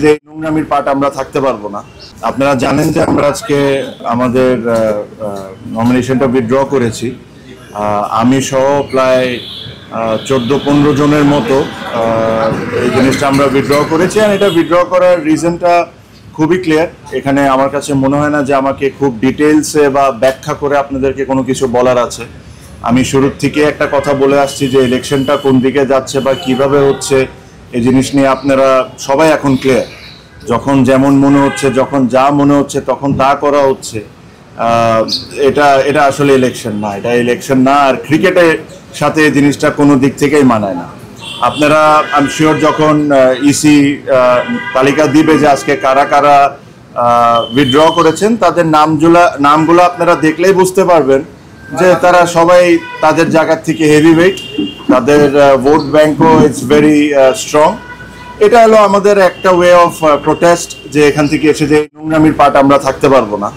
যে নোংরামির পার্ট আমরা থাকতে পারবো না। আপনারা জানেন যে আমরা আজকে আমাদের নমিনেশনটা উইথড্র করেছি। আমি সহ প্রায় 14-15 জনের মতো এই জিনিসটা আমরা উইথড্র করেছি। আর এটা উইথড্র করার রিজনটা খুবই ক্লিয়ার। এখানে আমার কাছে মনে হয় না যে আমাকে খুব ডিটেলসে বা ব্যাখ্যা করে আপনাদেরকে কোনো কিছু বলার আছে। আমি শুরুর থেকে একটা কথা বলে আসছি যে ইলেকশনটা কোন দিকে যাচ্ছে বা কিভাবে হচ্ছে এই জিনিস নিয়ে আপনারা সবাই এখন ক্লিয়ার। যখন যেমন মনে হচ্ছে, যখন যা মনে হচ্ছে তখন তা করা হচ্ছে। এটা আসলে ইলেকশন না, এটা ইলেকশন না। আর ক্রিকেটের সাথে এই জিনিসটা কোনো দিক থেকেই মানায় না। আপনারা আই এম শিওর যখন ইসি তালিকা দিবে যে আজকে কারা কারা উইথড্র করেছেন, তাদের নামগুলো আপনারা দেখলেই বুঝতে পারবেন যে তারা সবাই তাদের জায়গা থেকে হেভি ওয়েট, তাদের ভোট ব্যাংকও ইটস ভেরি স্ট্রং। এটা হলো আমাদের একটা ওয়ে অফ প্রোটেস্ট যে এখান থেকে এসে যে নোংরামির পার্ট আমরা থাকতে পারবো না।